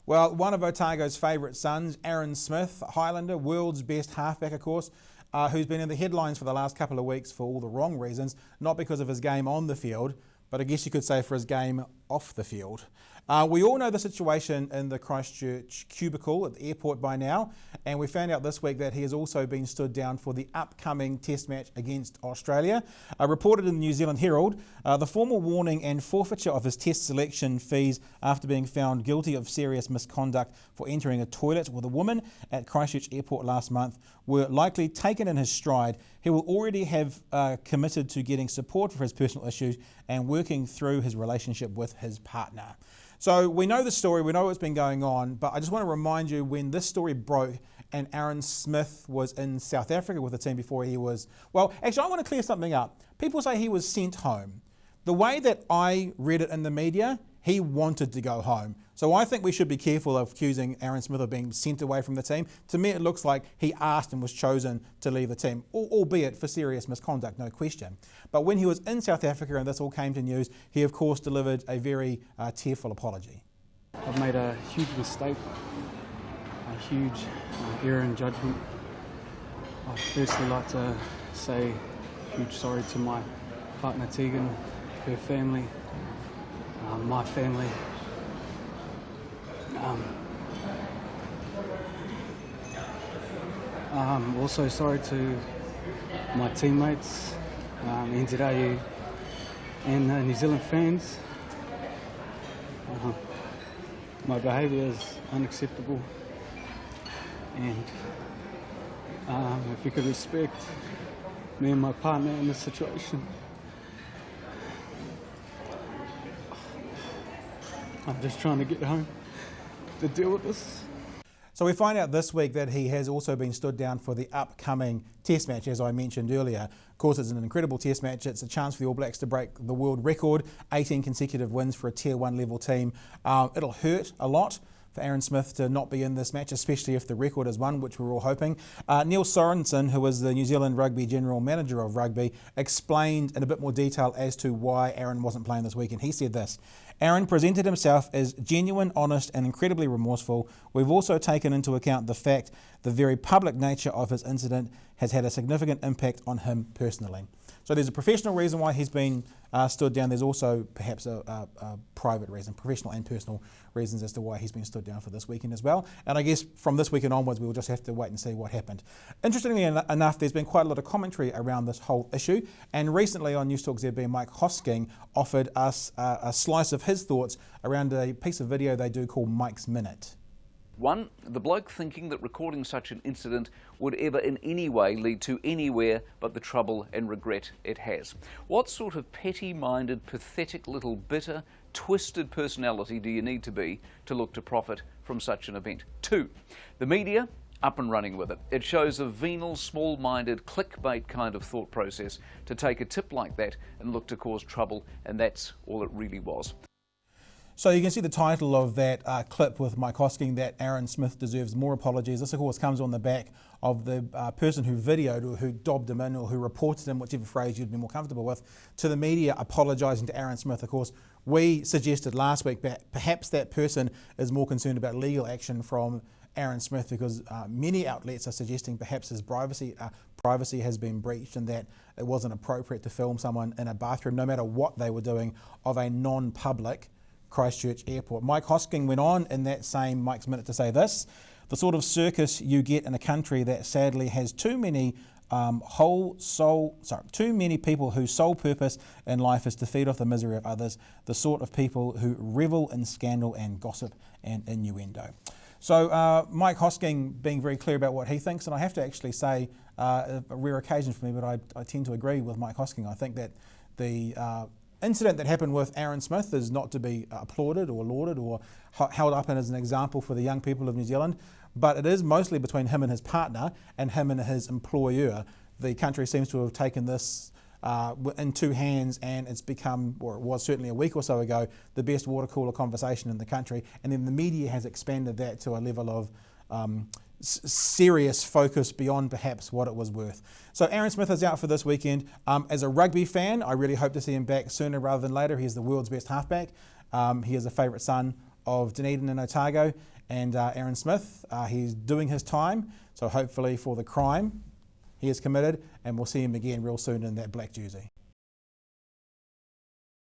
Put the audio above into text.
Well, one of Otago's favourite sons, Aaron Smith, Highlander, world's best halfback, of course, who's been in the headlines for the last couple of weeks for all the wrong reasons, not because of his game on the field, but I guess you could say for his game off the field. We all know the situation in the Christchurch cubicle at the airport by now, and we found out this week that he has also been stood down for the upcoming Test match against Australia. Reported in the New Zealand Herald, the formal warning and forfeiture of his Test selection fees after being found guilty of serious misconduct for entering a toilet with a woman at Christchurch Airport last month were likely taken in his stride. He will already have committed to getting support for his personal issues and working through his relationship with his partner. So we know the story, we know what's been going on, but I just want to remind you when this story broke and Aaron Smith was in South Africa with the team before he was, well, actually I want to clear something up. People say he was sent home. The way that I read it in the media, he wanted to go home. So I think we should be careful of accusing Aaron Smith of being sent away from the team. To me, it looks like he asked and was chosen to leave the team, albeit for serious misconduct, no question. But when he was in South Africa and this all came to news, he of course delivered a very tearful apology. I've made a huge mistake, a huge error in judgment. I'd firstly like to say a huge sorry to my partner Tegan, her family, my family. Also sorry to my teammates, NZAU and New Zealand fans. My behaviour is unacceptable, and if you could respect me and my partner in this situation. I'm just trying to get home to deal with this. So we find out this week that he has also been stood down for the upcoming Test match, as I mentioned earlier. Of course, it's an incredible Test match. It's a chance for the All Blacks to break the world record, 18 consecutive wins for a Tier 1 level team. It'll hurt a lot for Aaron Smith to not be in this match, especially if the record is won, which we're all hoping. Neil Sorensen, who was the New Zealand Rugby General Manager of Rugby, explained in a bit more detail as to why Aaron wasn't playing this week, and he said this: Aaron presented himself as genuine, honest and incredibly remorseful. We've also taken into account the fact the very public nature of his incident has had a significant impact on him personally. So there's a professional reason why he's been stood down. There's also perhaps a private reason, professional and personal reasons as to why he's been stood down for this weekend as well. And I guess from this weekend onwards, we'll just have to wait and see what happened. Interestingly enough, there's been quite a lot of commentary around this whole issue. And recently on News Talk ZB, Mike Hosking offered us a slice of his thoughts around a piece of video they do called Mike's Minute. One, the bloke thinking that recording such an incident would ever in any way lead to anywhere but the trouble and regret it has. What sort of petty-minded, pathetic little bitter, twisted personality do you need to be to look to profit from such an event? Two, the media up and running with it. It shows a venal, small-minded, clickbait kind of thought process to take a tip like that and look to cause trouble, and that's all it really was. So you can see the title of that clip with Mike Hosking, that Aaron Smith deserves more apologies. This of course comes on the back of the person who videoed or who dobbed him in or who reported him, whichever phrase you'd be more comfortable with, to the media apologising to Aaron Smith. Of course, we suggested last week that perhaps that person is more concerned about legal action from Aaron Smith, because many outlets are suggesting perhaps his privacy has been breached and that it wasn't appropriate to film someone in a bathroom, no matter what they were doing, of a non-public Christchurch Airport. Mike Hosking went on in that same Mike's Minute to say this: the sort of circus you get in a country that sadly has too many too many people whose sole purpose in life is to feed off the misery of others, the sort of people who revel in scandal and gossip and innuendo. So Mike Hosking being very clear about what he thinks, and I have to actually say, a rare occasion for me, but I tend to agree with Mike Hosking. I think that the incident that happened with Aaron Smith is not to be applauded or lauded or held up as an example for the young people of New Zealand, but it is mostly between him and his partner and him and his employer. The country seems to have taken this in two hands, and it's become, or it was certainly a week or so ago, the best water cooler conversation in the country, and then the media has expanded that to a level of serious focus beyond perhaps what it was worth. So Aaron Smith is out for this weekend. As a rugby fan, I really hope to see him back sooner rather than later. He is the world's best halfback. He is a favourite son of Dunedin and Otago and Aaron Smith. He's doing his time, so hopefully for the crime he has committed, and we'll see him again real soon in that black jersey.